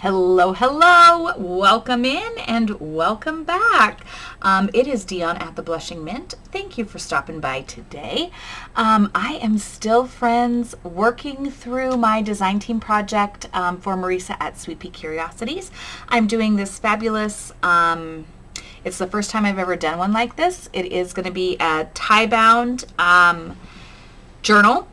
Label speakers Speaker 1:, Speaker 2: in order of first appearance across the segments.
Speaker 1: Hello, hello, welcome in and welcome back. It is Dion at the Blushing Mint. Thank you for stopping by today. I am still, friends, working through my design team project for Marissa at Sweet Pea Curiosities. I'm doing this fabulous, it's the first time I've ever done one like this. It is going to be a tie-bound journal.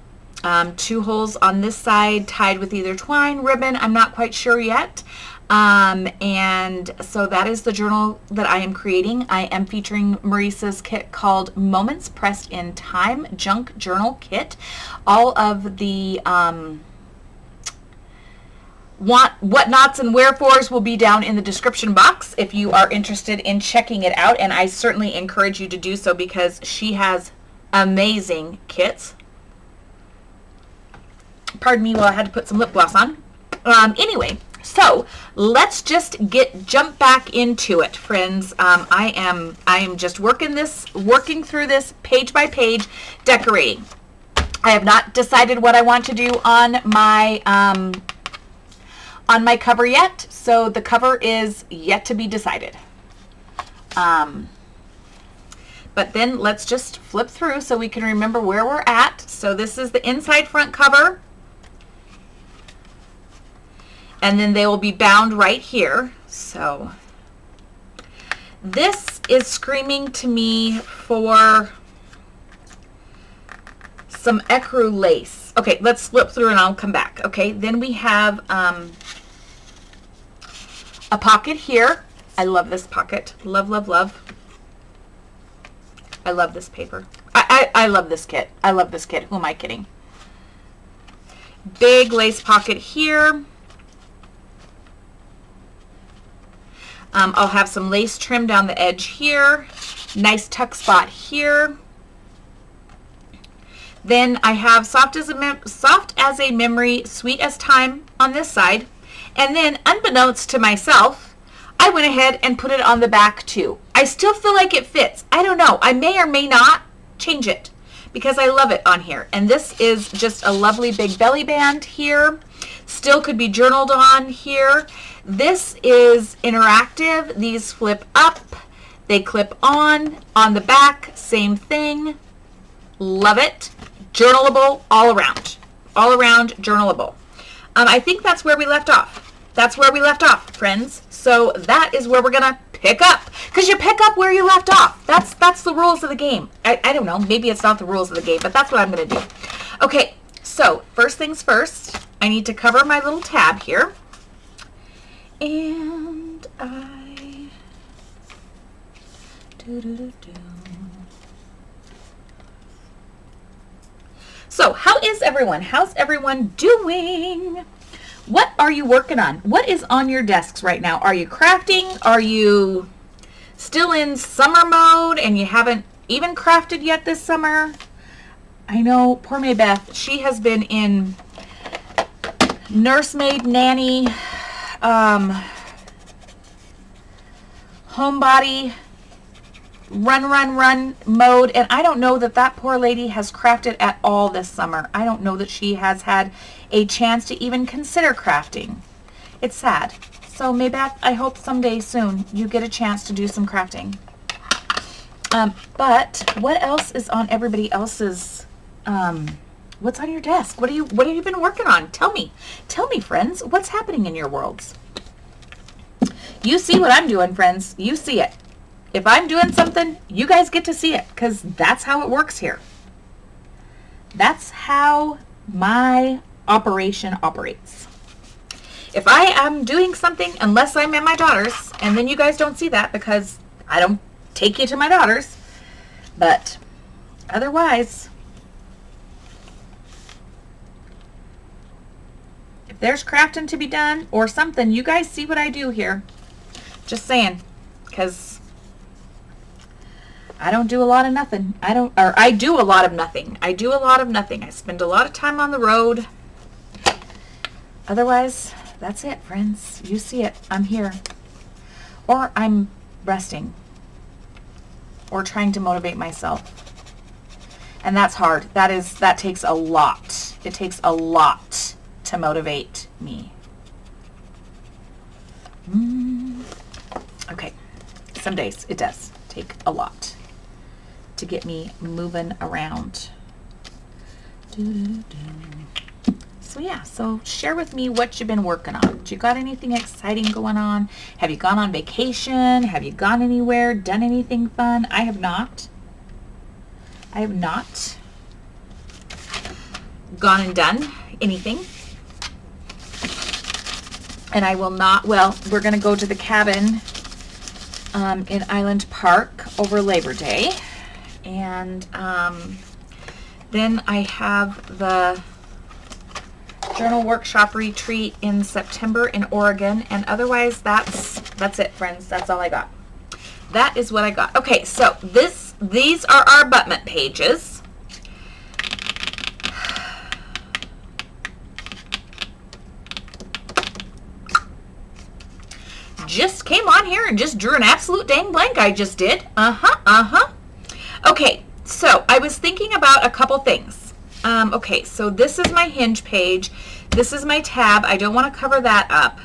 Speaker 1: 2 holes on this side tied with either twine, ribbon, I'm not quite sure yet. And so that is the journal that I am creating. I am featuring Marissa's kit called Moments Pressed in Time Junk Journal Kit. All of the whatnots and wherefores will be down in the description box if you are interested in checking it out, and I certainly encourage you to do so because she has amazing kits. Pardon me while I had to put some lip gloss on. Anyway, so let's just jump back into it, friends. I am just working through this page by page, decorating. I have not decided what I want to do on my cover yet, so the cover is yet to be decided. But then let's just flip through so we can remember where we're at. So this is the inside front cover. And then they will be bound right here. So this is screaming to me for some ecru lace. Okay, let's flip through and I'll come back. Okay, then we have a pocket here. I love this pocket. Love, love, love. I love this paper. I love this kit. I love this kit. Who am I kidding? Big lace pocket here. I'll have some lace trim down the edge here. Nice tuck spot here. Then I have soft as a memory, sweet as time on this side. And then, unbeknownst to myself, I went ahead and put it on the back too. I still feel like it fits. I don't know. I may or may not change it because I love it on here. And this is just a lovely big belly band here. Still could be journaled on here. This is interactive. These flip up. They clip on the back. Same thing. Love it. Journalable all around. All around journalable. I think that's where we left off. That's where we left off, friends. So that is where we're going to pick up. Because you pick up where you left off. That's the rules of the game. I don't know. Maybe it's not the rules of the game, but that's what I'm going to do. Okay, so first things first, I need to cover my little tab here. And So how is everyone? How's everyone doing? What are you working on? What is on your desks right now? Are you crafting? Are you still in summer mode and you haven't even crafted yet this summer? I know, poor Maybeth, she has been in nursemaid, nanny, homebody, run mode, and I don't know that poor lady has crafted at all this summer. I don't know that she has had a chance to even consider crafting. It's sad. So Maybeth, I hope someday soon you get a chance to do some crafting. But what else is on everybody else's, what's on your desk? What have you been working on? Tell me, friends, what's happening in your worlds? You see what I'm doing, friends. You see it. If I'm doing something, you guys get to see it because that's how it works here. That's how my operation operates. If I am doing something, unless I'm at my daughter's, and then you guys don't see that because I don't take you to my daughter's, but otherwise, if there's crafting to be done or something, you guys see what I do here. Just saying, because I don't do a lot of nothing. I do a lot of nothing. I do a lot of nothing. I spend a lot of time on the road. Otherwise, that's it, friends. You see it. I'm here. Or I'm resting. Or trying to motivate myself. And that's hard. That takes a lot. It takes a lot to motivate me. Okay, some days it does take a lot to get me moving around. So yeah, so share with me what you've been working on. Do you got anything exciting going on? Have you gone on vacation? Have you gone anywhere? Done anything fun? I have not. I have not gone and done anything. And I will not, well, we're going to go to the cabin in Island Park over Labor Day. And then I have the journal workshop retreat in September in Oregon. And otherwise, that's it, friends. That's all I got. That is what I got. Okay, so these are our abutment pages. Just came on here and just drew an absolute dang blank. I just did. Okay, so I was thinking about a couple things. Okay, so this is my hinge page. This is my tab. I don't want to cover that up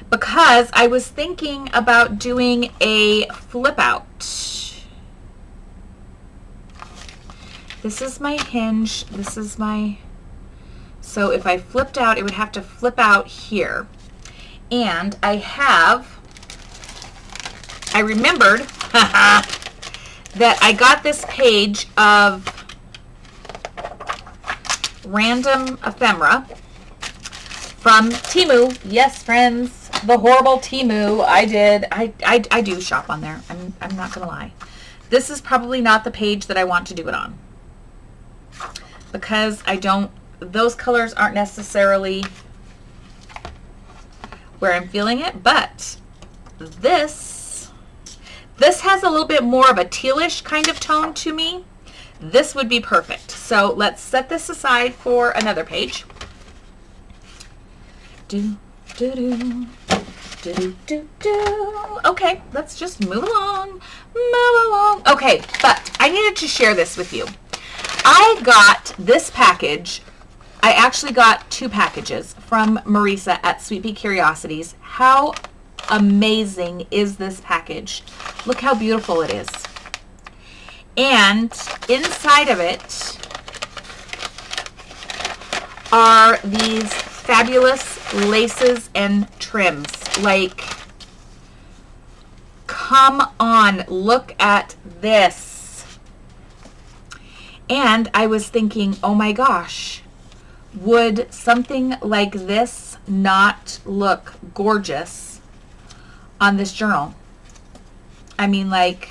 Speaker 1: because I was thinking about doing a flip out. This is my hinge. This is my... So if I flipped out, it would have to flip out here. And I remembered that I got this page of random ephemera from Temu. Yes, friends, the horrible Temu. I do shop on there. I'm not gonna lie. This is probably not the page that I want to do it on because those colors aren't necessarily where I'm feeling it, but this has a little bit more of a tealish kind of tone to me. This would be perfect. So let's set this aside for another page. Okay, let's just move along. Okay, but I needed to share this with you. I got this package. I actually got 2 packages from Marissa at Sweet Pea Curiosities. How amazing is this package? Look how beautiful it is. And inside of it are these fabulous laces and trims. Like, come on, look at this. And I was thinking, oh my gosh, would something like this not look gorgeous on this journal? I mean, like,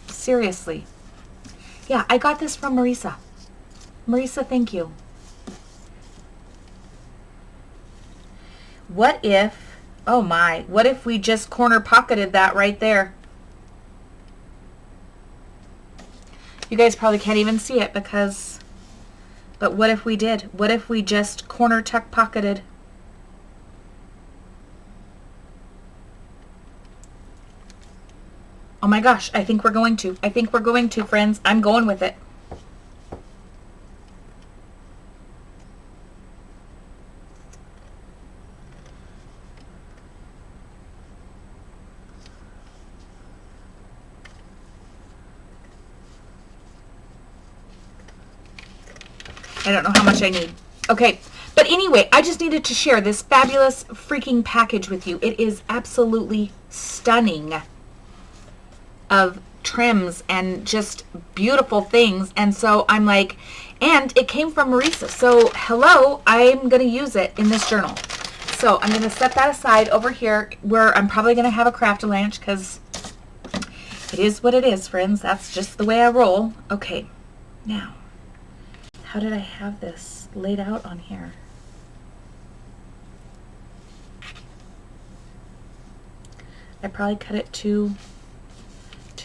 Speaker 1: seriously. Yeah, I got this from Marissa. Marissa, thank you. What if, oh my, what if we just corner pocketed that right there? You guys probably can't even see it because... But what if we did? What if we just corner tuck pocketed? Oh my gosh, I think we're going to. I think we're going to, friends. I'm going with it. I don't know how much I need. Okay, but anyway, I just needed to share this fabulous freaking package with you. It is absolutely stunning of trims and just beautiful things. And so I'm like, and it came from Marissa. So hello, I'm going to use it in this journal. So I'm going to set that aside over here where I'm probably going to have a craft-a-lanch because it is what it is, friends. That's just the way I roll. Okay, now. How did I have this laid out on here? I probably cut it too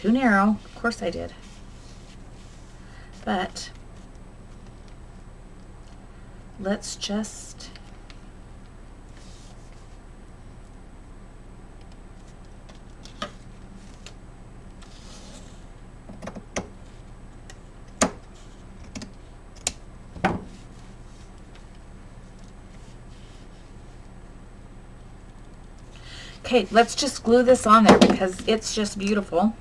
Speaker 1: narrow. Of course I did. But let's just Okay, let's just glue this on there because it's just beautiful.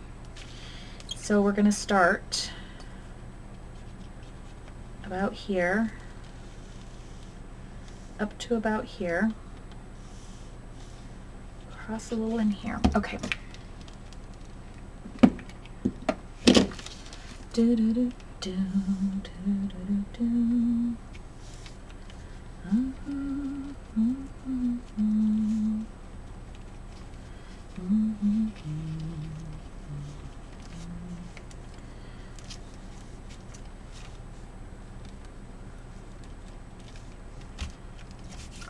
Speaker 1: So we're going to start about here, up to about here, cross a little in here. Okay. Do, do, do, do, do, do, do.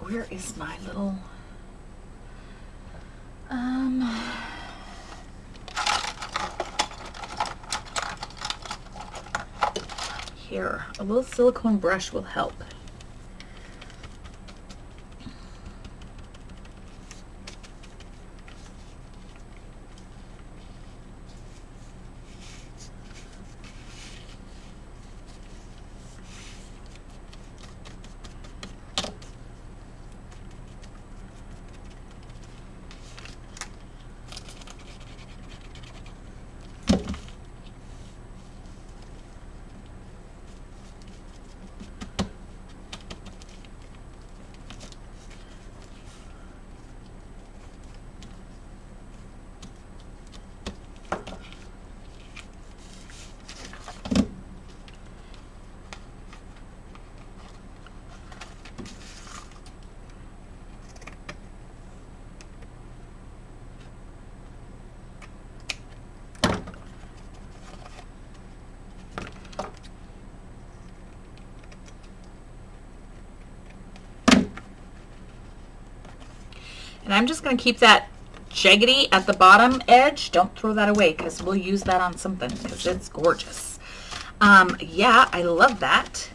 Speaker 1: Where is my little here, a little silicone brush will help. And I'm just going to keep that jaggedy at the bottom edge. Don't throw that away because we'll use that on something because it's gorgeous. Yeah, I love that.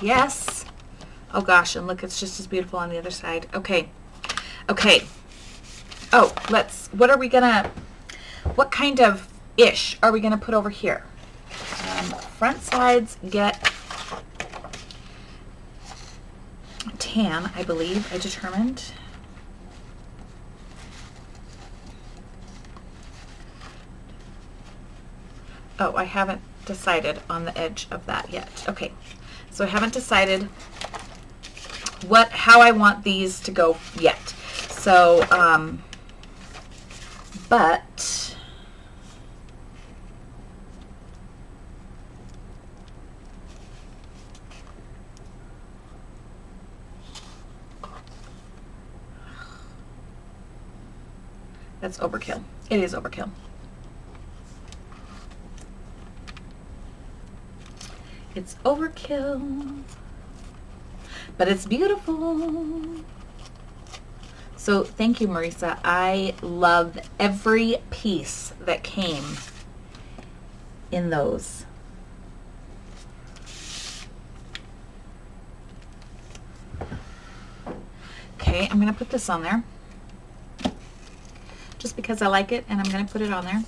Speaker 1: Yes. Oh gosh, and look, it's just as beautiful on the other side. Okay. Okay. Oh, what are we gonna, what kind of ish are we gonna put over here? Front sides get tan, I believe, I determined. Oh, I haven't decided on the edge of that yet. Okay, so I haven't decided how I want these to go yet. So, but that's overkill. It is overkill. It's overkill, but it's beautiful. So thank you, Marissa. I love every piece that came in those. Okay, I'm going to put this on there just because I like it, and I'm going to put it on there.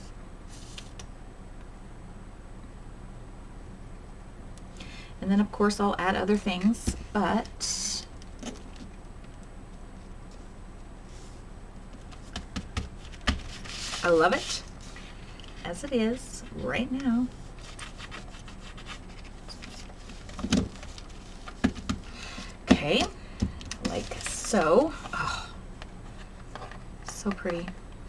Speaker 1: And then, of course, I'll add other things, but I love it as it is right now. Okay, like so. Oh, so pretty.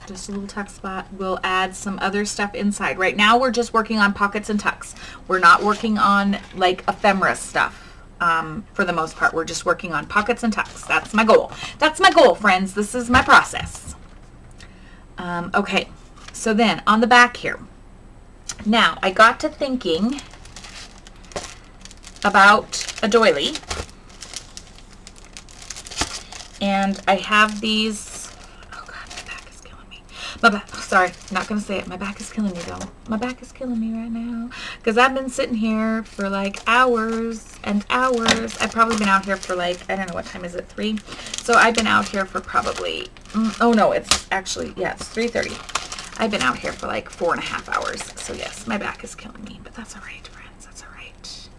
Speaker 1: Just a little tuck spot. We'll add some other stuff inside. Right now we're just working on pockets and tucks. We're not working on like ephemera stuff. For the most part, we're just working on pockets and tucks. That's my goal. That's my goal, friends. This is my process. Okay, so then on the back here. Now, I got to thinking about a doily. And I have these. My back, sorry, not going to say it. My back is killing me, though. My back is killing me right now. Because I've been sitting here for like hours and hours. I've probably been out here for like, I don't know, what time is it, 3? So I've been out here for probably, oh no, it's actually, yeah, it's 3:30. I've been out here for like 4.5 hours. So yes, my back is killing me, but that's all right, friends. That's all right.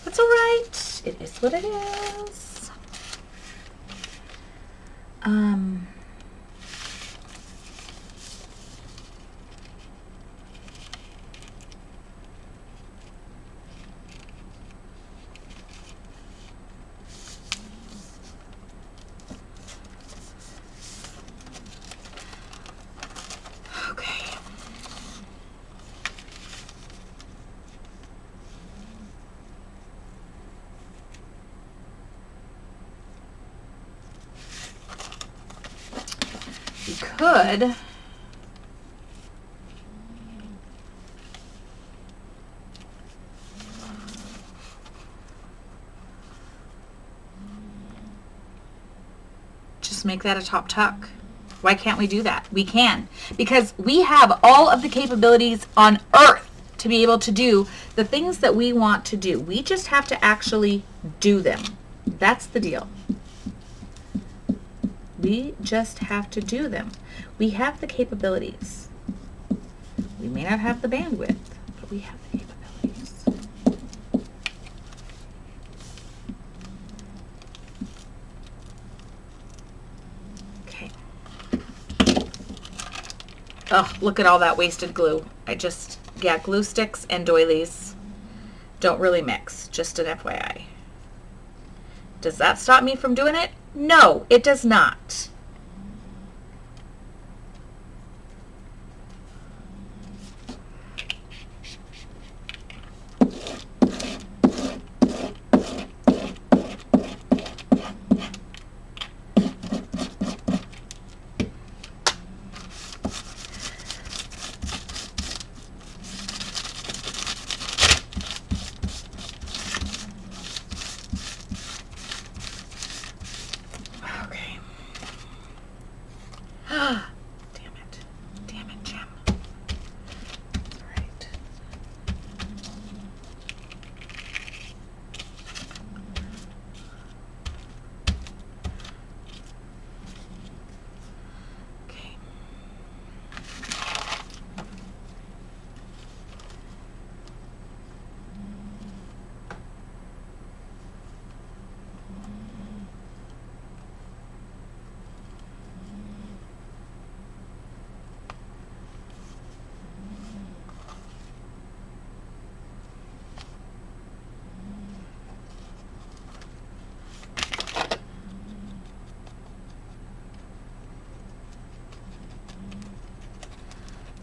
Speaker 1: That's all right. It is what it is. Okay. You could just make that a top tuck. Why can't we do that? We can, because we have all of the capabilities on earth to be able to do the things that we want to do. We just have to actually do them. That's the deal. We just have to do them. We have the capabilities. We may not have the bandwidth, but we have the capabilities. Okay. Oh, look at all that wasted glue. Yeah, glue sticks and doilies don't really mix, just an FYI. Does that stop me from doing it? No, it does not.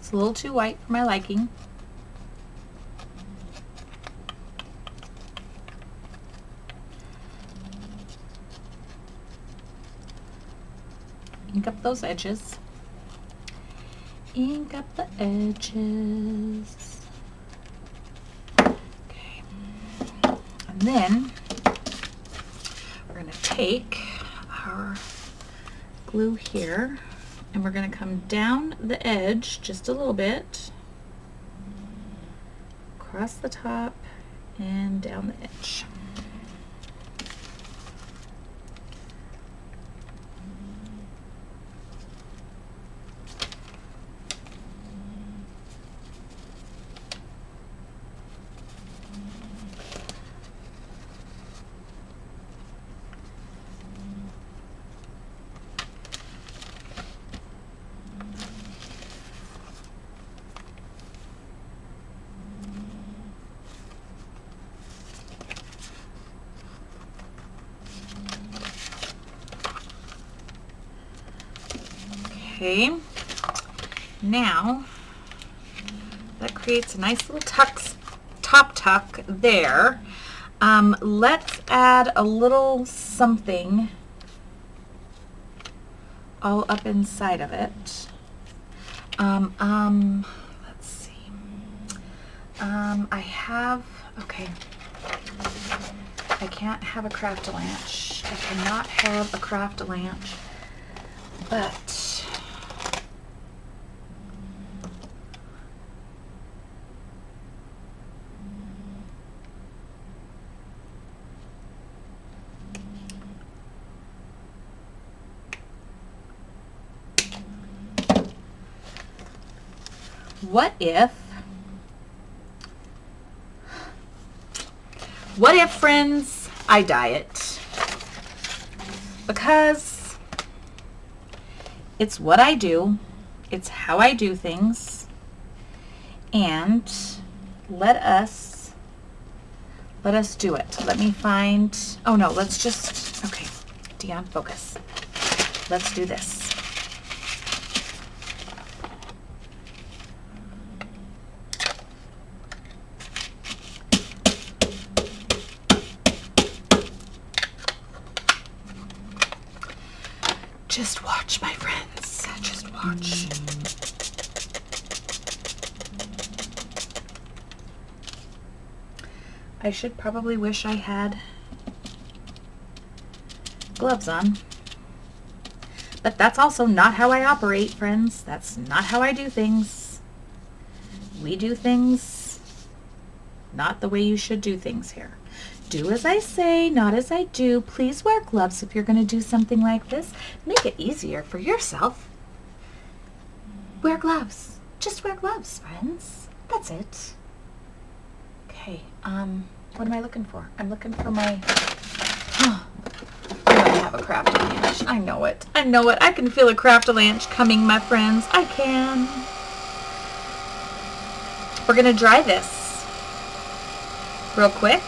Speaker 1: It's a little too white for my liking. Ink up those edges. Ink up the edges. Okay. And then we're going to take our glue here and we're going to come down the edge just a little bit, across the top and down the edge. Okay, now that creates a nice little top tuck there. Let's add a little something all up inside of it. Let's see. Okay. I can't have a craft-a-lanch. I cannot have a craft-a-lanch, but What if, friends, I diet? Because it's what I do. It's how I do things. And let us do it. Let me find, oh no, let's just, okay, Dion, focus. Let's do this. Just watch, my friends. Just watch. I should probably wish I had gloves on. But that's also not how I operate, friends. That's not how I do things. We do things not the way you should do things here. Do as I say, not as I do. Please wear gloves if you're going to do something like this. Make it easier for yourself. Wear gloves. Just wear gloves, friends. That's it. Okay, what am I looking for? I'm looking for my, I'm going to have a craft-a-lanch. I know it. I know it. I can feel a craft-a-lanch coming, my friends. I can. We're going to dry this real quick.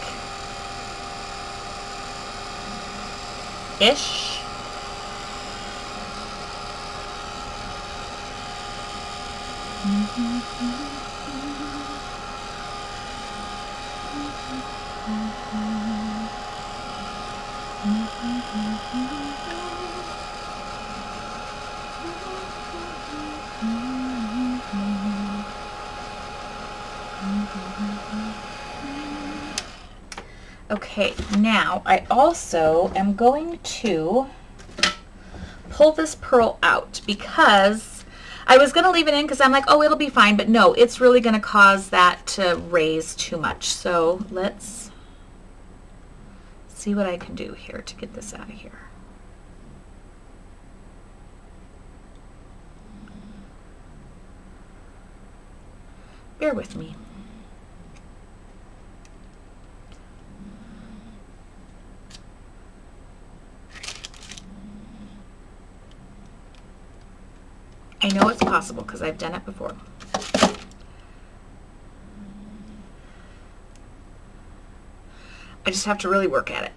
Speaker 1: Ish. Okay, now I also am going to pull this pearl out because I was going to leave it in because I'm like, oh, it'll be fine. But no, it's really going to cause that to raise too much. So let's see what I can do here to get this out of here. Bear with me. I know it's possible because I've done it before. I just have to really work at it.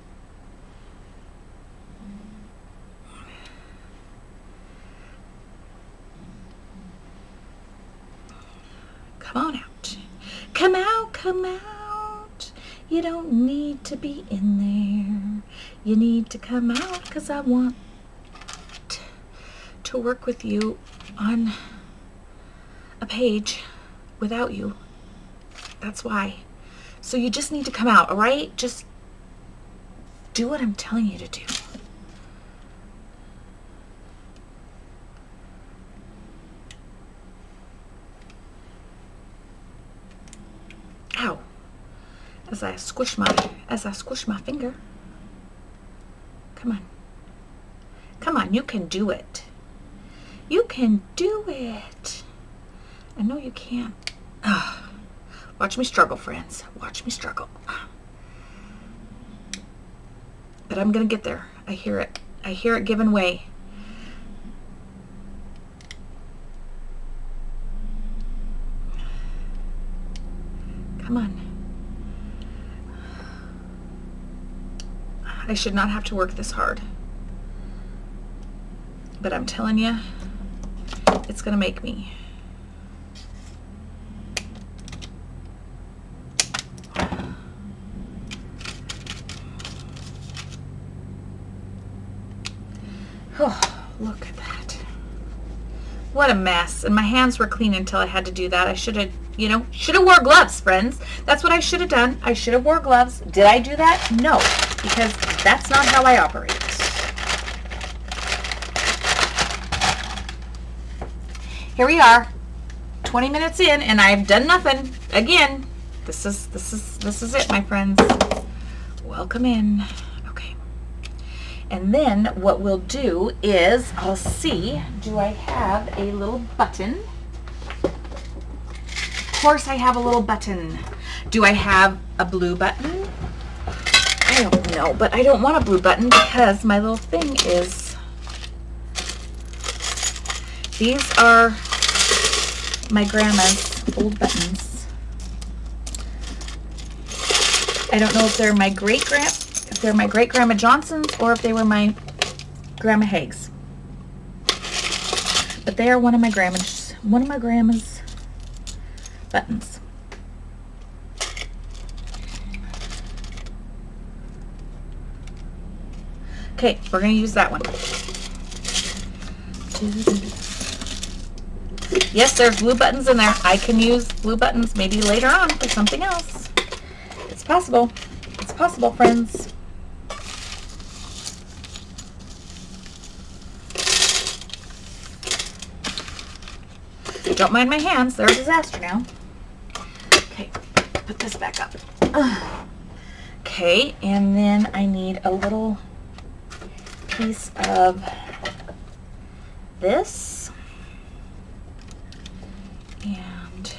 Speaker 1: Come on out. Come out, come out. You don't need to be in there. You need to come out because I want to work with you on a page without you. That's why. So you just need to come out, all right? Just do what I'm telling you to do. Ow. As I squish my finger. Come on. Come on, you can do it. You can do it. I know you can. Watch me struggle, friends. Watch me struggle. But I'm going to get there. I hear it. I hear it giving way. Come on. I should not have to work this hard. But I'm telling you, it's going to make me. Oh, look at that. What a mess. And my hands were clean until I had to do that. I should have, should have wore gloves, friends. That's what I should have done. I should have wore gloves. Did I do that? No, because that's not how I operate. Here we are, 20 minutes in, and I've done nothing. Again, this is it, my friends. Welcome in. Okay. And then what we'll do is I'll see, do I have a little button? course I have a little button. Do I have a blue button? I don't know, but I don't want a blue button because my little thing is, these are my grandma's old buttons. I don't know if they're my great-grandma Johnson's or if they were my Grandma Haig's. But they are one of my grandma's buttons. Okay, we're going to use that one. Yes, there's blue buttons in there. I can use blue buttons maybe later on for something else. It's possible. It's possible, friends. Don't mind my hands. They're a disaster now. Okay, put this back up. Okay, and then I need a little piece of this. And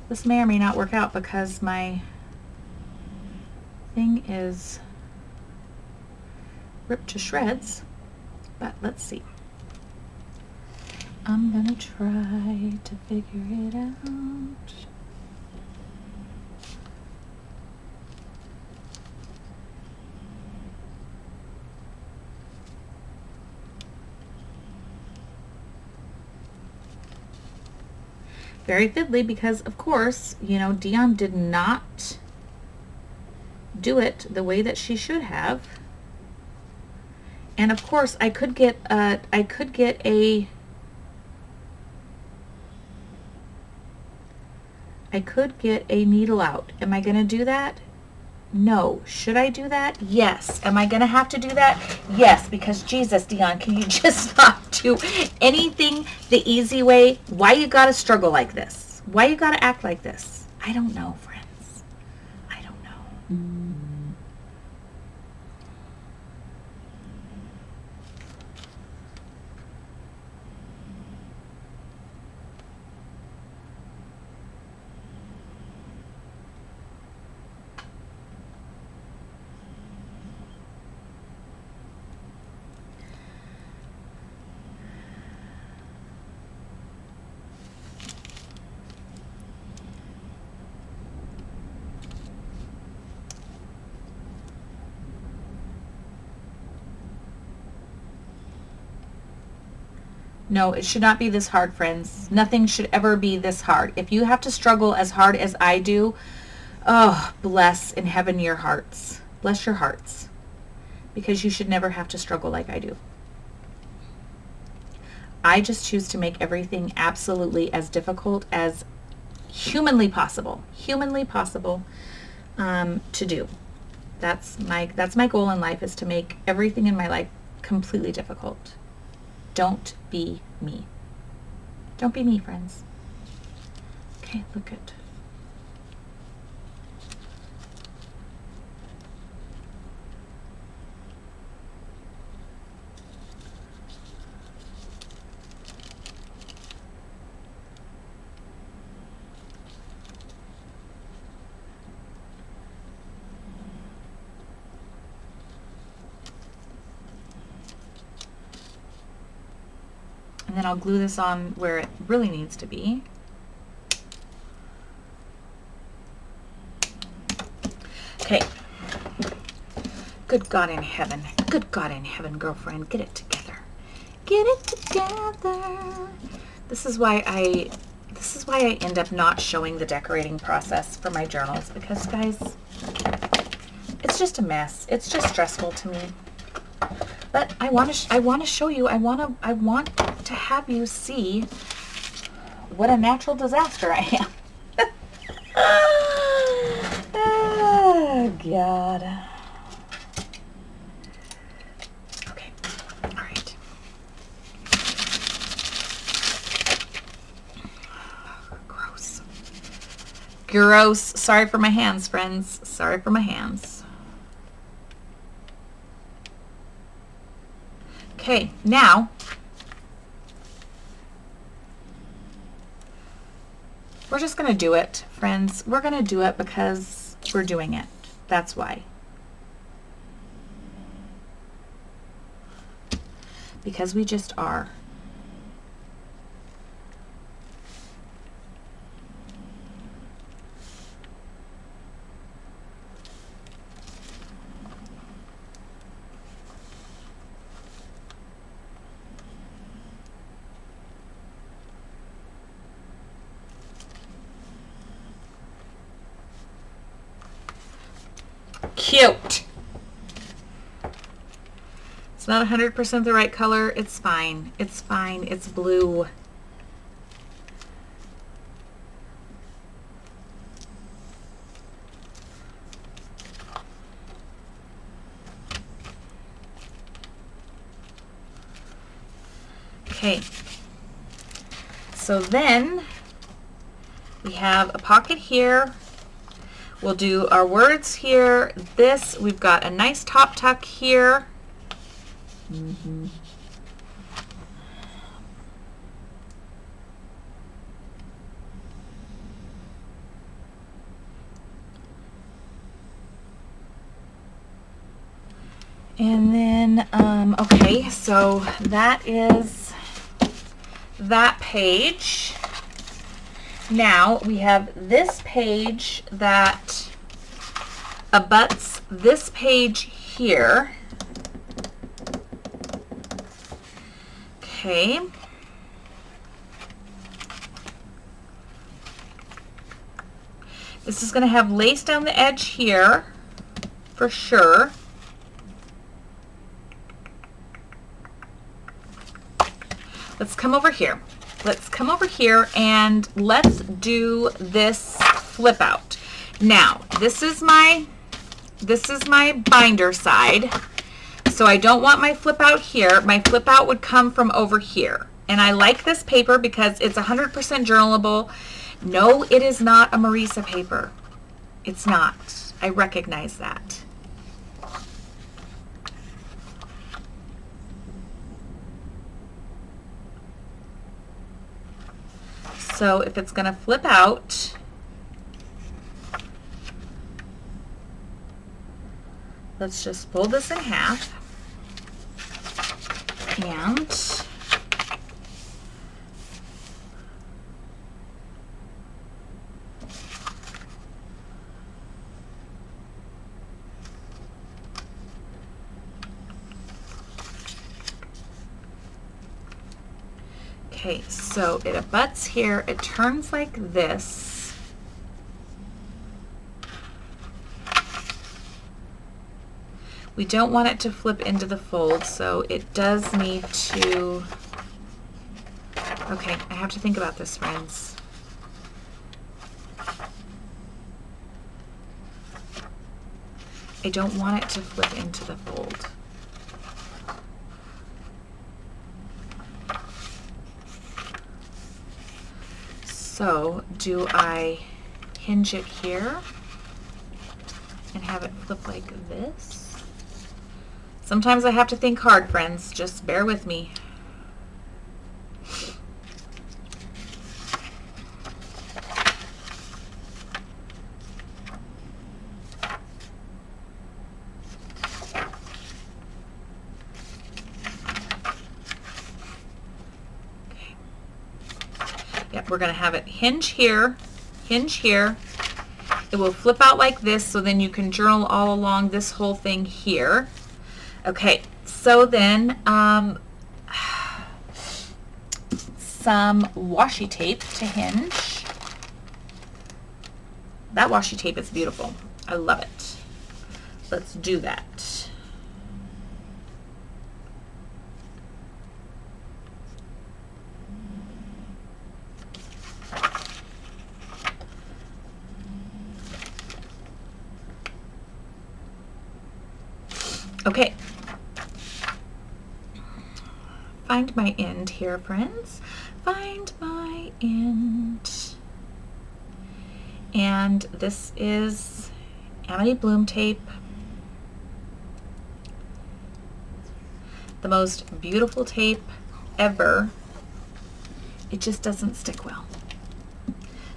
Speaker 1: this may or may not work out because my thing is ripped to shreds, but let's see. I'm gonna try to figure it out. Very fiddly because, of course, you know, Dion did not do it the way that she should have. And of course, I could get a needle out. Am I going to do that? No. Should I do that? Yes. Am I going to have to do that? Yes, because Jesus, Dion, can you just not do anything the easy way? Why you got to struggle like this? Why you got to act like this? I don't know, friends. I don't know. No, it should not be this hard, friends. Nothing should ever be this hard. If you have to struggle as hard as I do, oh, bless in heaven your hearts. Bless your hearts. Because you should never have to struggle like I do. I just choose to make everything absolutely as difficult as humanly possible. To do. That's my goal in life, is to make everything in my life completely difficult. Don't be me. Don't be me, friends. Okay, look at. And then I'll glue this on where it really needs to be. Okay. Good God in heaven. Good God in heaven, girlfriend. Get it together. Get it together. This is why I end up not showing the decorating process for my journals, because guys, it's just a mess. It's just stressful to me. But I want to show you. I want to have you see what a natural disaster I am. Oh God. Okay. All right. Gross. Gross. Sorry for my hands, friends. Sorry for my hands. Okay, now we're just going to do it, friends. We're going to do it because we're doing it. That's why. Because we just are. Cute. It's not 100% the right color. It's fine. It's fine. It's blue. Okay. So then we have a pocket here. We'll do our words here. This, we've got a nice top tuck here. And then, okay, so that is that page. Now we have this page that abuts this page here. Okay. This is going to have lace down the edge here for sure. Let's come over here. Let's come over here and let's do this flip out. Now, this is my binder side. So I don't want my flip out here. My flip out would come from over here. And I like this paper because it's 100% journalable. No, it is not a Marissa paper. It's not. I recognize that. So if it's going to flip out, let's just fold this in half and okay, so it abuts here, it turns like this. We don't want it to flip into the fold, so it does need to, okay, I have to think about this, friends. I don't want it to flip into the fold. So do I hinge it here and have it flip like this? Sometimes I have to think hard, friends. Just bear with me. Yep, we're going to have it hinge here, hinge here. It will flip out like this, so then you can journal all along this whole thing here. Okay, so then some washi tape to hinge. That washi tape is beautiful. I love it. Let's do that. Okay. Find my end here, friends. Find my end. And this is Amity Bloom tape. The most beautiful tape ever. It just doesn't stick well.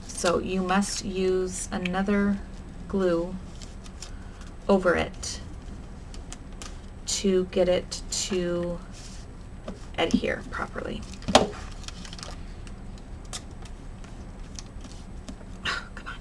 Speaker 1: So you must use another glue over it to get it to adhere properly. Oh, come on.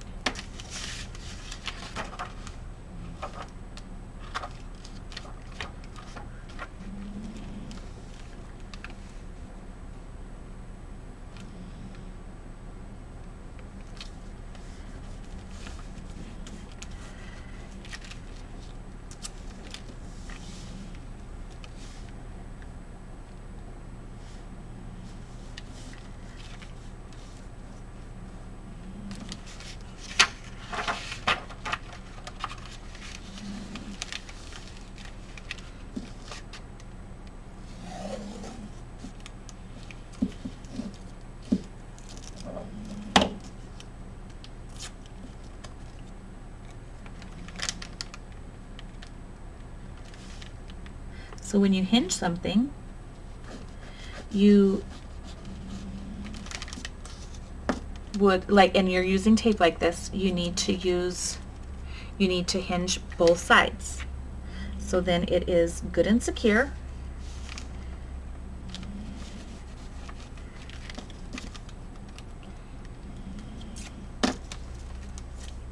Speaker 1: So when you hinge something, you would, like, and you're using tape like this, you need to hinge both sides. So then it is good and secure.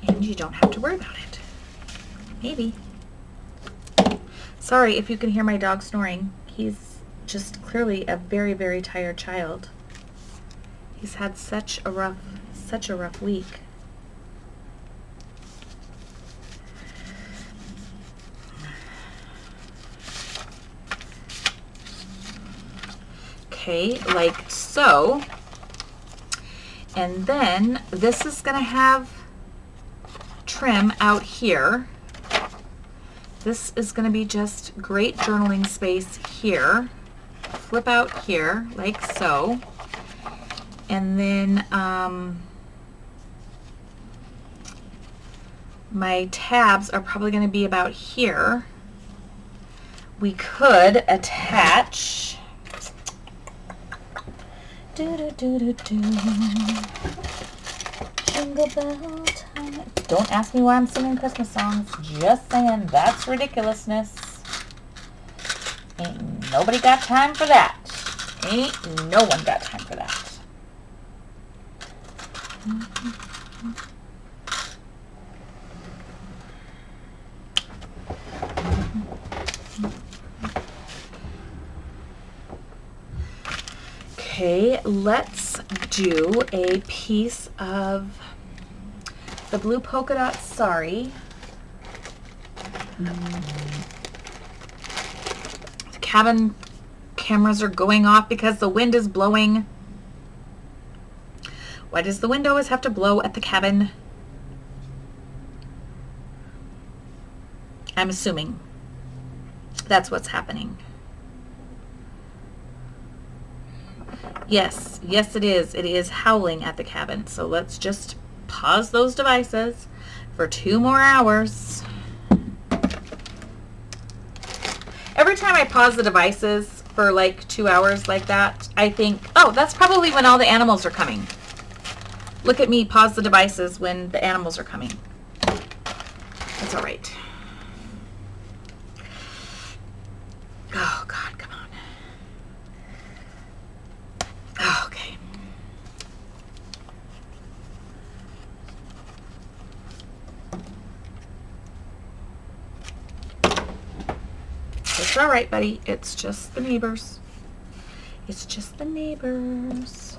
Speaker 1: And you don't have to worry about it. Maybe. Sorry if you can hear my dog snoring. He's just clearly a very, very tired child. He's had such a rough week. Okay, like so. And then this is gonna have trim out here. This is going to be just great journaling space here. Flip out here like so. And then my tabs are probably going to be about here. We could attach Jingle bell time. Don't ask me why I'm singing Christmas songs. Just saying, that's ridiculousness. Ain't nobody got time for that. Ain't no one got time for that. Okay, let's do a piece of the blue polka dot sari. The cabin cameras are going off because the wind is blowing. Why does the wind always have to blow at the cabin? I'm assuming that's what's happening. Yes, yes it is. It is howling at the cabin. So let's just pause those devices for 2 more hours. Every time I pause the devices for like 2 hours like that, I think, oh, that's probably when all the animals are coming. Look at me pause the devices when the animals are coming. That's all right. Oh, God, come on. Oh, okay. It's all right, buddy. It's just the neighbors. It's just the neighbors.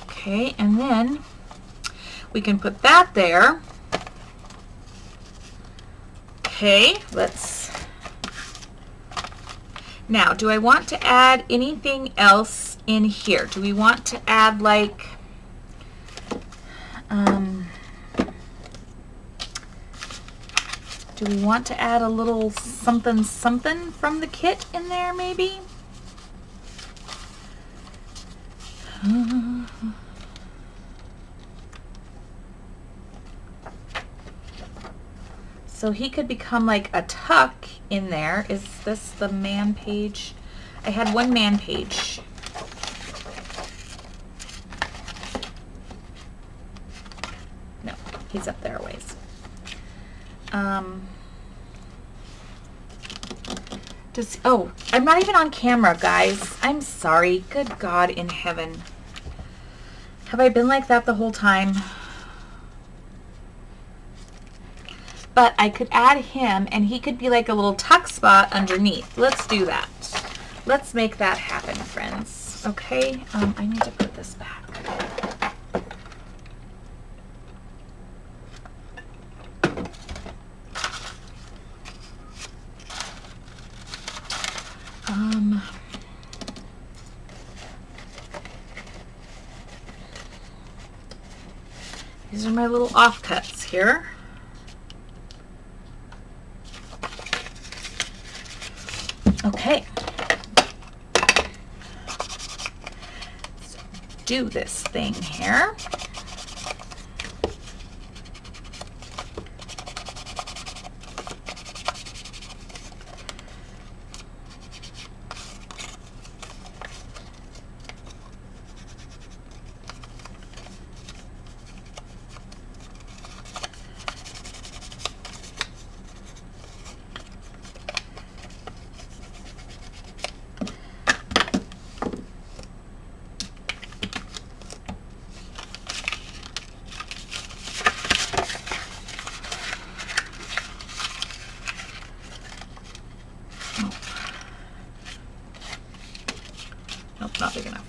Speaker 1: Okay, and then we can put that there. Okay, let's Now, do I want to add anything else in here? Do we want to add like, do we want to add a little something something from the kit in there maybe? So he could become like a tuck in there. Is this the man page? I had one man page. No, he's up there a ways. Oh, I'm not even on camera, guys. I'm sorry. Good God in heaven. Have I been like that the whole time? But I could add him, and he could be like a little tuck spot underneath. Let's do that. Let's make that happen, friends. Okay, I need to put this back. These are my little offcuts here. Okay. Let's do this thing here. Nope, not big enough.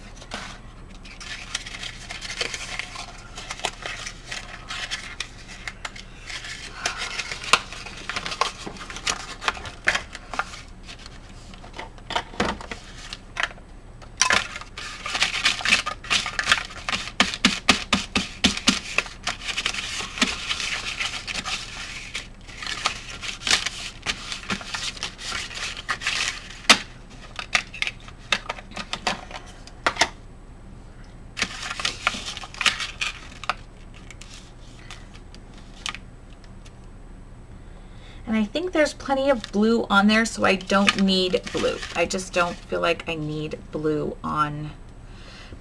Speaker 1: And I think there's plenty of blue on there, so I don't need blue. I just don't feel like I need blue on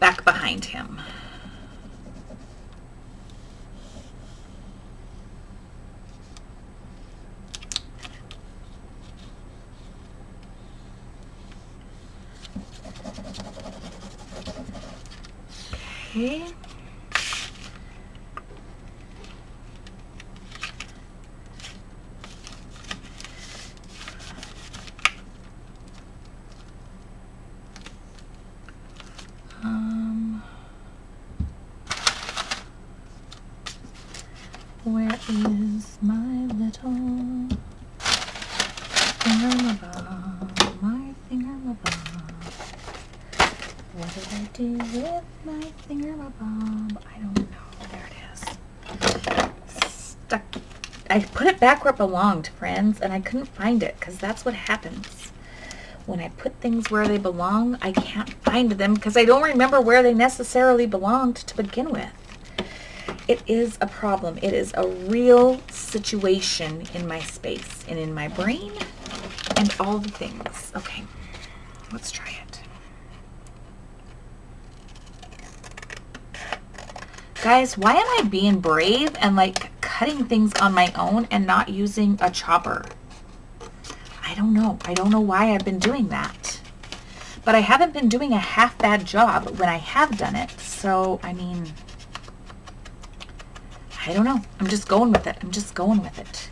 Speaker 1: back behind him. Okay. Where is my little thingamabob? My thingamabob. What did I do with my thingamabob? I don't know. There it is. Stuck. I put it back where it belonged, friends, and I couldn't find it because that's what happens. When I put things where they belong, I can't find them because I don't remember where they necessarily belonged to begin with. It is a problem. It is a real situation in my space and in my brain and all the things. Okay, let's try it. Guys, why am I being brave and like cutting things on my own and not using a chopper? I don't know. I don't know why I've been doing that. But I haven't been doing a half bad job when I have done it. So, I mean, I don't know. I'm just going with it. I'm just going with it.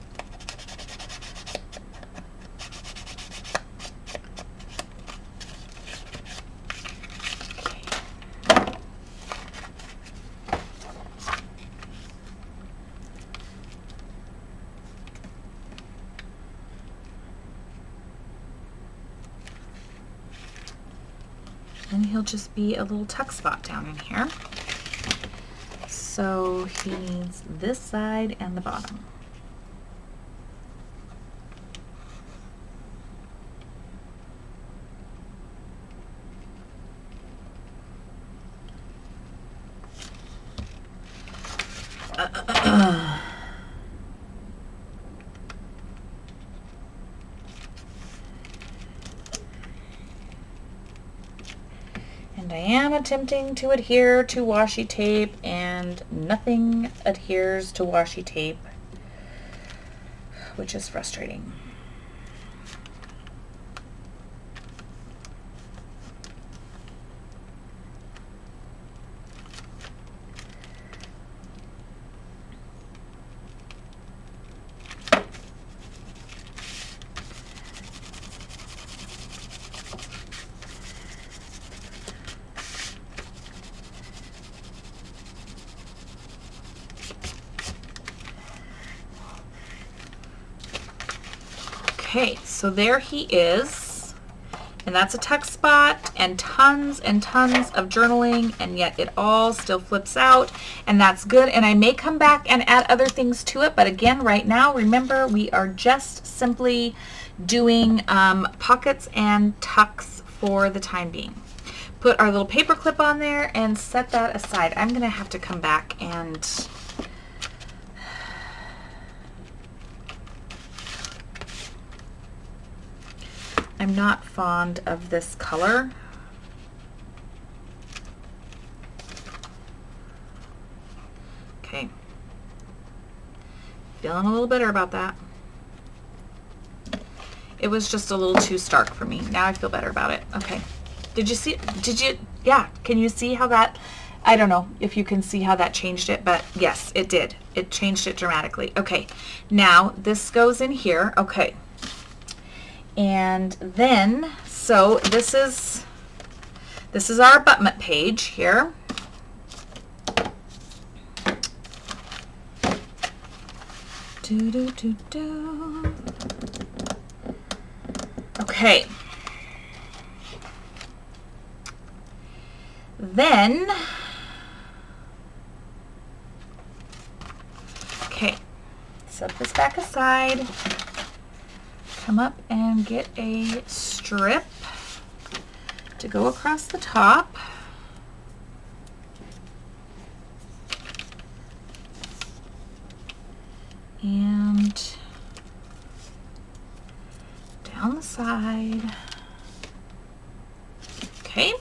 Speaker 1: And he'll just be a little tuck spot down in here. So he needs this side and the bottom. And I am attempting to adhere to washi tape, and nothing adheres to washi tape, which is frustrating. Okay, so there he is, and that's a tuck spot and tons of journaling, and yet it all still flips out, and that's good. And I may come back and add other things to it, but again, right now, remember, we are just simply doing pockets and tucks for the time being. Put our little paper clip on there and set that aside. I'm gonna have to come back and I'm not fond of this color. Okay. Feeling a little bitter about that. It was just a little too stark for me. Now I feel better about it. Okay. Did you see, yeah, can you see how that, I don't know if you can see how that changed it, but yes, it did. It changed it dramatically. Okay. Now this goes in here. Okay. And then, so this is our abutment page here. Okay. Then, okay, set this back aside. Come up and get a strip to go across the top. And down the side. Okay.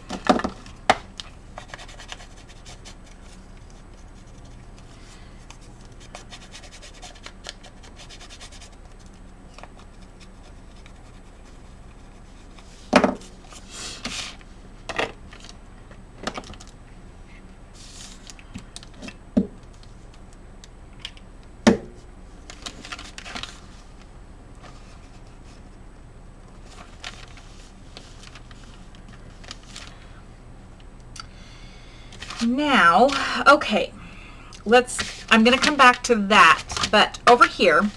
Speaker 1: Now, okay, I'm going to come back to that, but over here,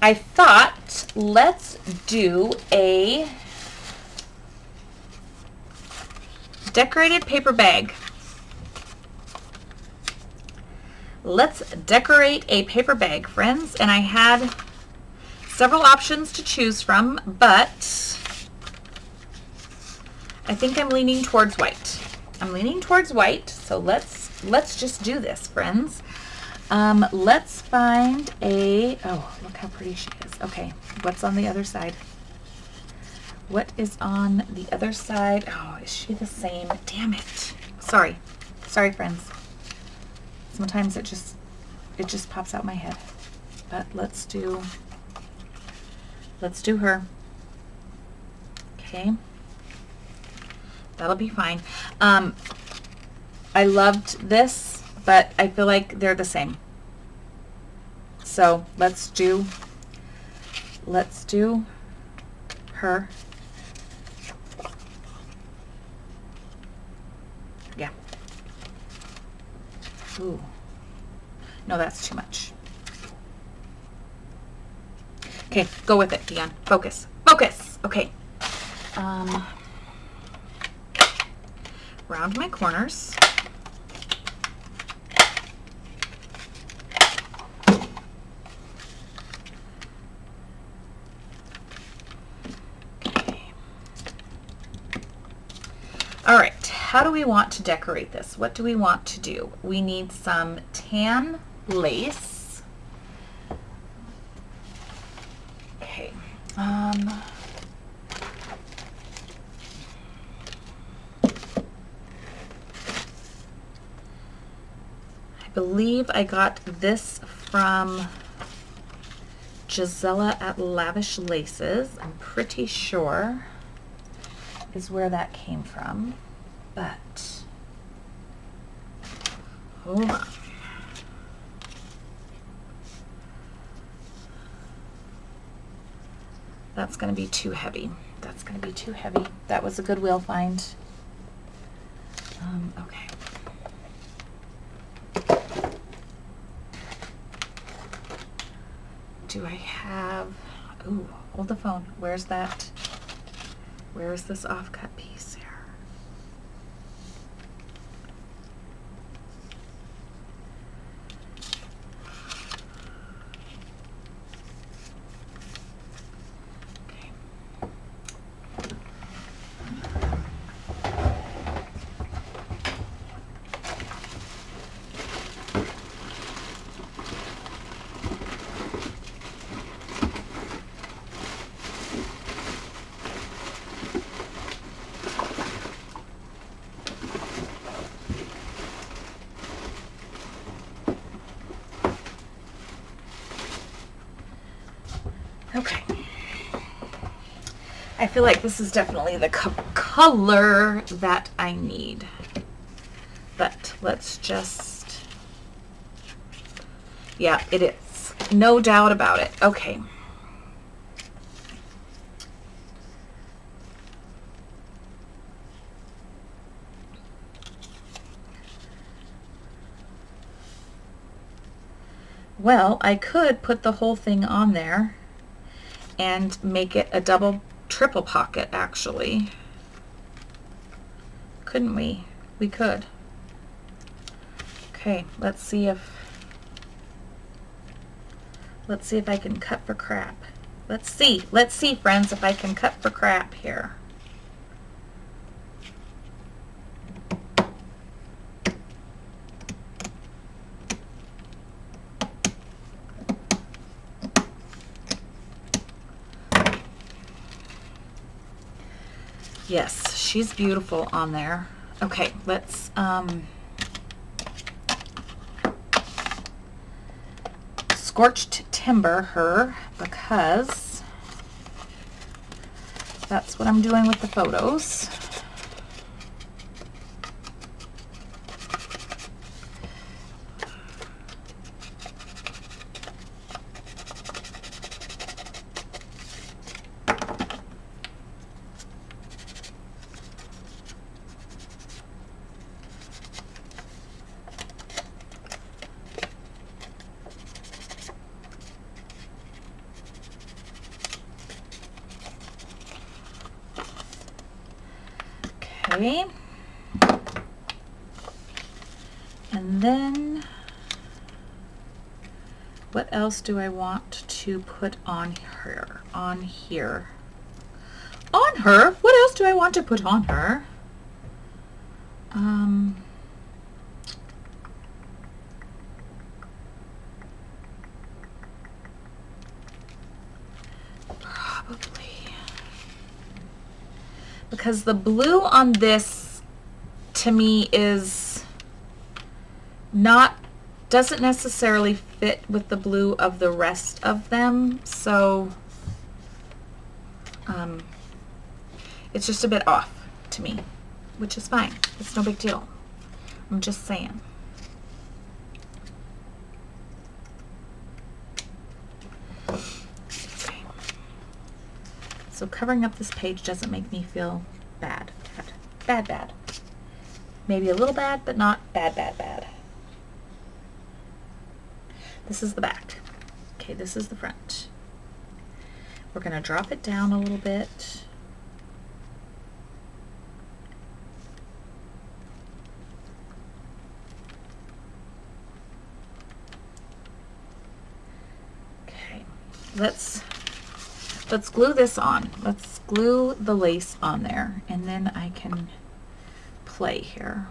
Speaker 1: I thought let's do a decorated paper bag. Let's decorate a paper bag, friends, and I had several options to choose from, but I think I'm leaning towards white. I'm leaning towards white, so let's just do this, friends. Let's find a, oh, look how pretty she is. Okay, what's on the other side? What is on the other side? Oh, is she the same? Damn it. Sorry, friends. Sometimes it just pops out my head. But let's do her. Okay. That'll be fine. I loved this, but I feel like they're the same. So let's do her. Yeah. Ooh. No, that's too much. Okay, go with it, Dion. Focus. Focus. Okay. round my corners. Okay. All right, how do we want to decorate this? What do we want to do? We need some tan lace. Okay. I believe I got this from Gisela at Lavish Laces. I'm pretty sure is where that came from, but hold on. That's going to be too heavy. That's going to be too heavy. That was a Goodwill find. Okay. Do I have, ooh, hold the phone. Where's that? Where is this offcut piece here? Okay. I feel like this is definitely the color that I need. But let's just, yeah, it is. No doubt about it. Okay. Well, I could put the whole thing on there and make it a double, triple pocket, actually. Couldn't we? We could. Okay, let's see if I can cut for crap. Let's see, friends, if I can cut for crap here. Yes, she's beautiful on there. Okay, let's scorched timber her, because that's what I'm doing with the photos. Okay, and then what else do I want to put on her? On here. On her? What else do I want to put on her? Probably. Because the blue on this, to me, is not, doesn't necessarily fit with the blue of the rest of them, so it's just a bit off to me, which is fine. It's no big deal. I'm just saying. Okay. So covering up this page doesn't make me feel bad. Bad. Maybe a little bad, but not bad. This is the back. Okay, this is the front. We're going to drop it down a little bit. let's glue this on. Let's glue the lace on there, and then I can play here.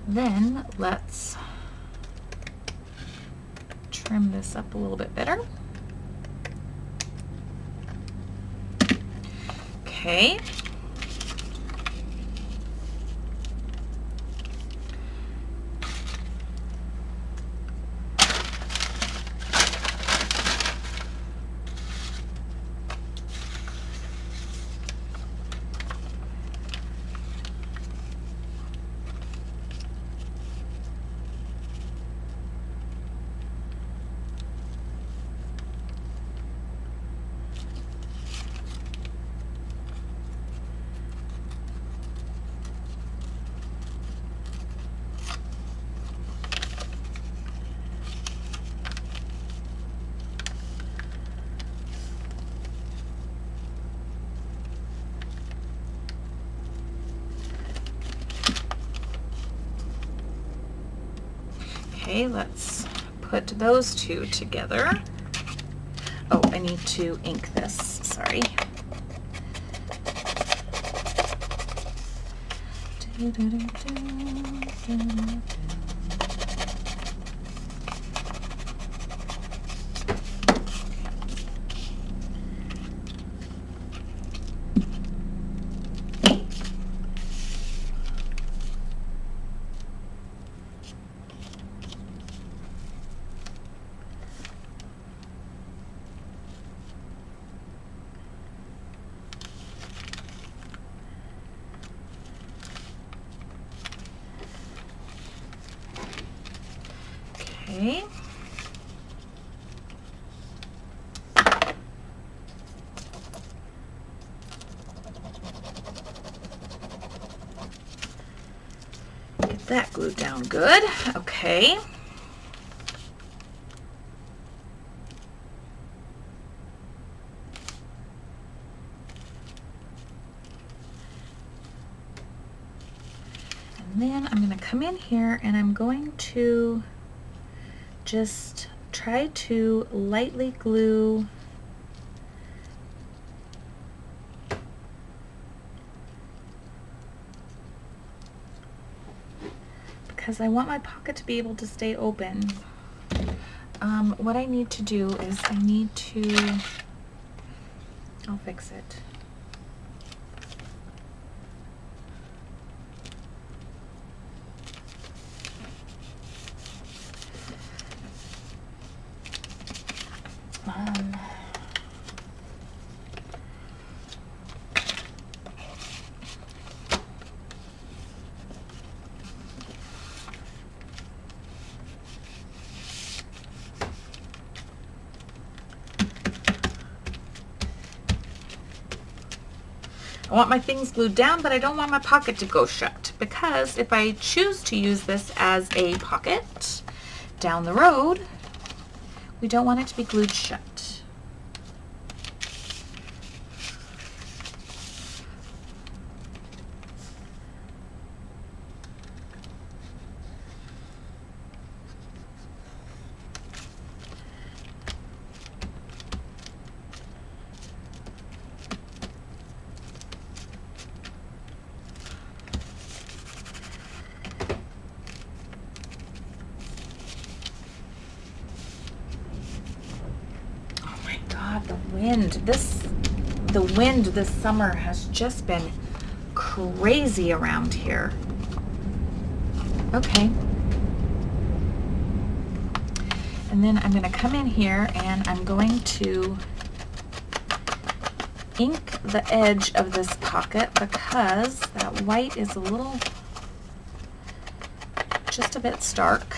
Speaker 1: Then let's trim this up a little bit better. Okay. Okay, let's put those two together. Oh, I need to ink this, sorry. Okay. Get that glued down good. Okay. And then I'm going to come in here and I'm going to just try to lightly glue because I want my pocket to be able to stay open. What I need to do is I need to, I'll fix it. I want my things glued down, but I don't want my pocket to go shut, because if I choose to use this as a pocket down the road, we don't want it to be glued shut. God, the wind. The wind this summer has just been crazy around here. Okay. And then I'm going to come in here and I'm going to ink the edge of this pocket because that white is just a bit stark.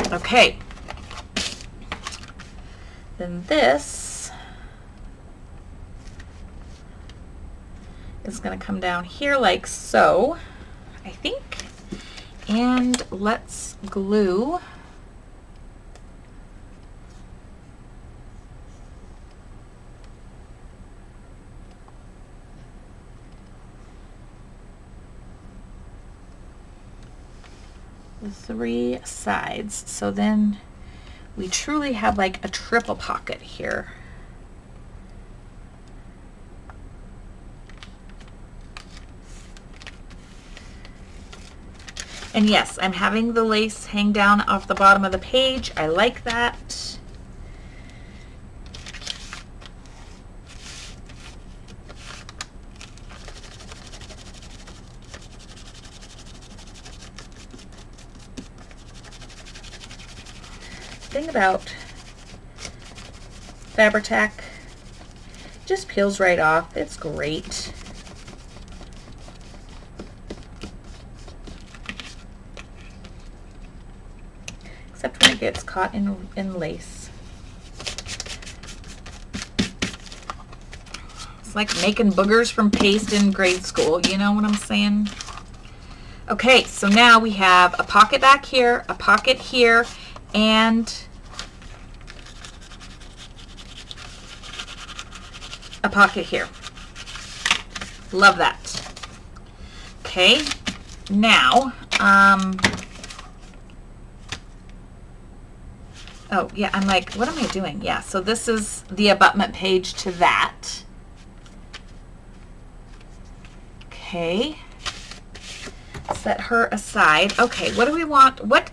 Speaker 1: Okay. Then this is going to come down here like so, I think. And let's glue the 3 sides. So then we truly have like a triple pocket here. And yes, I'm having the lace hang down off the bottom of the page. I like that. Thing about Fabri-Tac, just peels right off. It's great. Except when it gets caught in lace. It's like making boogers from paste in grade school, you know what I'm saying? Okay, so now we have a pocket back here, a pocket here, and a pocket here. Love that. Okay, now, oh yeah, I'm like, what am I doing? Yeah, so this is the abutment page to that. Okay, set her aside. Okay, what do we want? What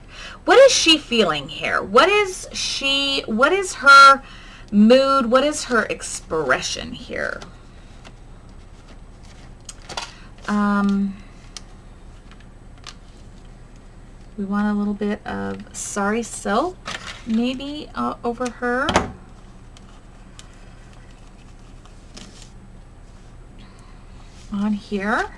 Speaker 1: is she feeling here? What is her mood? What is her expression here? We want a little bit of sari silk maybe over her. On here.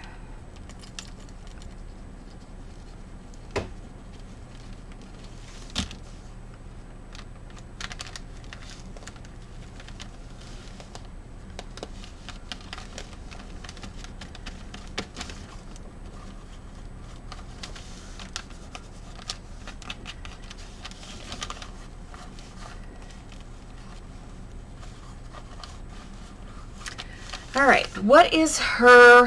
Speaker 1: All right, what is her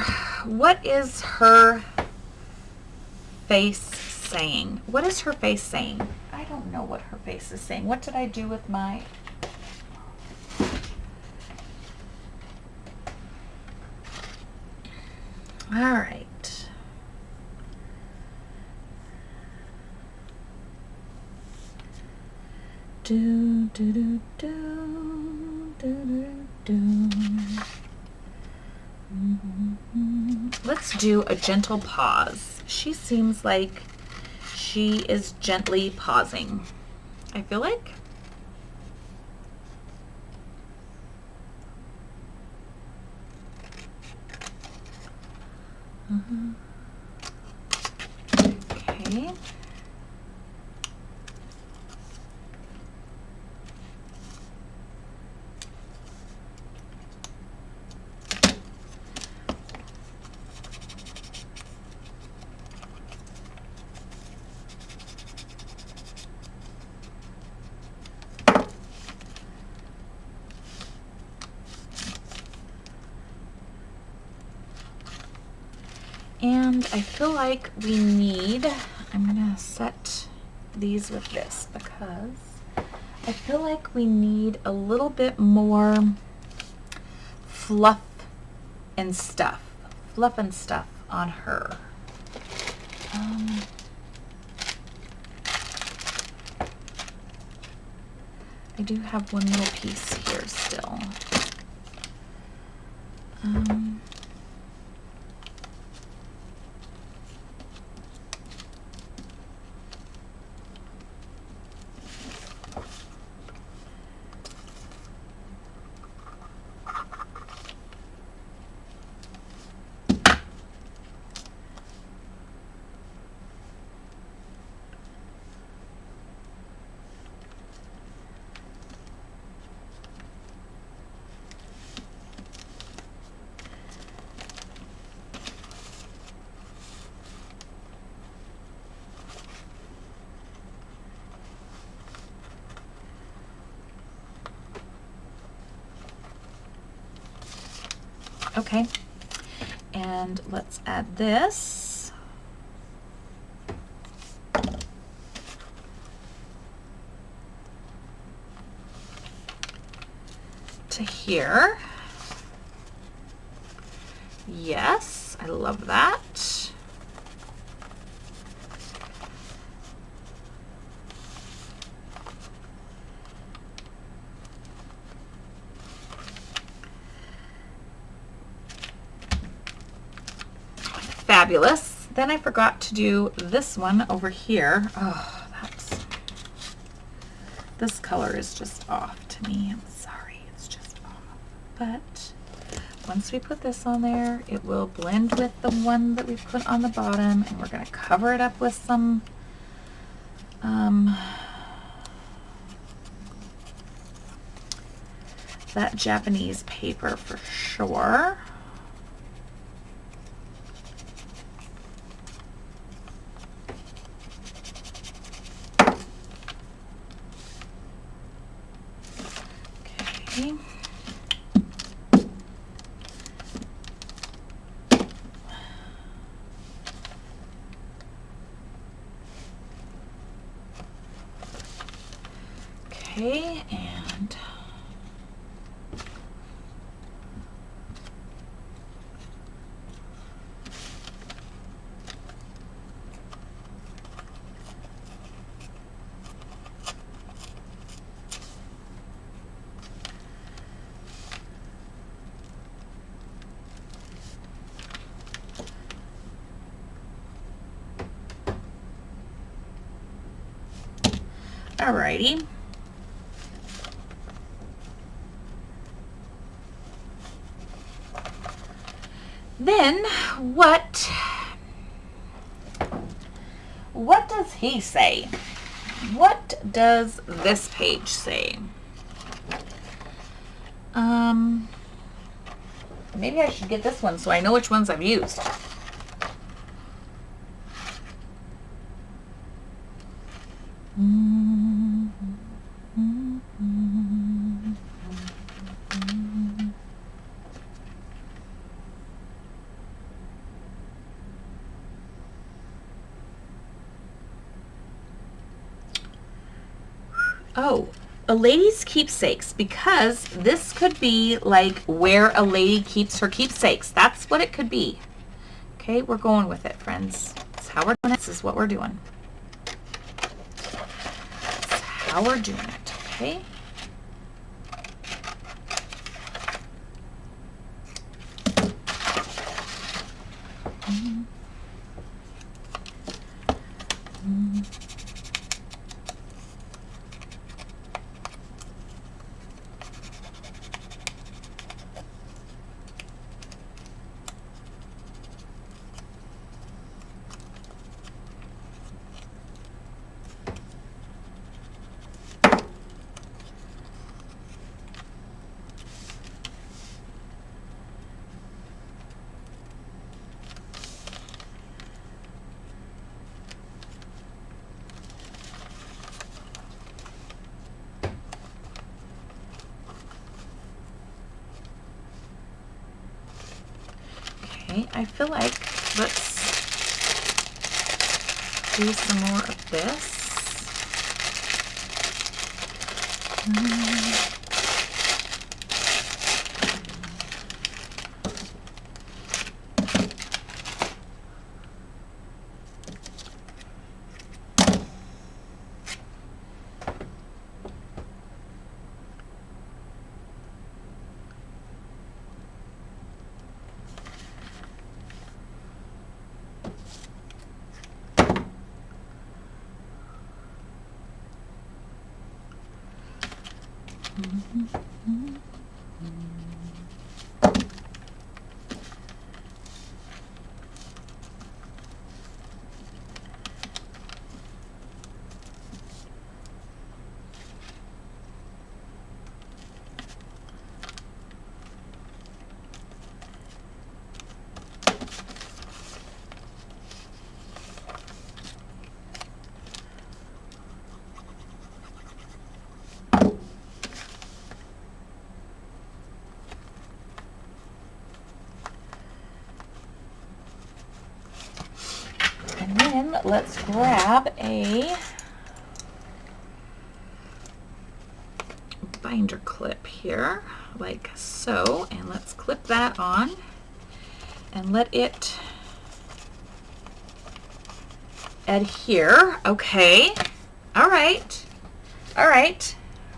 Speaker 1: face saying? What is her face saying? I don't know what her face is saying. What did I do with my... All right. Do, do, do, do, do, do, do. Let's do a gentle pause. She seems like she is gently pausing. I feel like. Okay. And I feel like we need, I'm gonna set these with this because I feel like we need a little bit more fluff and stuff. Fluff and stuff on her. I do have one little piece here still. Okay, and let's add this. To here. Yes, I love that. Fabulous. Then I forgot to do this one over here. Oh, this color is just off to me. I'm sorry, it's just off. But once we put this on there, it will blend with the one that we put on the bottom, and we're going to cover it up with some that Japanese paper for sure. Okay. Okay, and alrighty. Then what does he say? What does this page say? Maybe I should get this one so I know which ones I've used. Oh, a lady's keepsakes, because this could be like where a lady keeps her keepsakes. That's what it could be. Okay, we're going with it, friends. That's how we're doing it. This is what we're doing. That's how we're doing it, okay? Okay, I feel like let's do some more of this. let's grab a binder clip here, like so, and let's clip that on and let it adhere. Okay. All right. All right.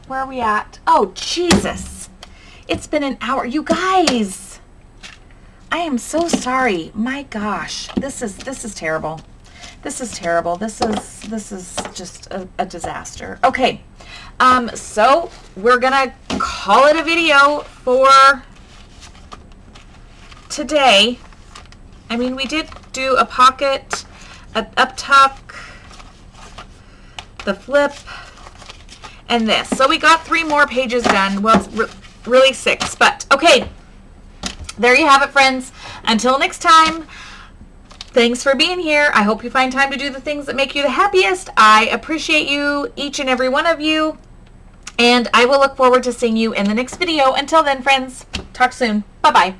Speaker 1: Where are we at? Oh, Jesus. It's been an hour. You guys, I am so sorry. My gosh. This is terrible. This is terrible. This is just a disaster. Okay. So we're gonna call it a video for today. I mean, we did do a pocket, an up tuck, the flip, and this. So we got 3 more pages done. Well, really 6, but okay. There you have it, friends. Until next time, thanks for being here. I hope you find time to do the things that make you the happiest. I appreciate you, each and every one of you, and I will look forward to seeing you in the next video. Until then, friends, talk soon. Bye-bye.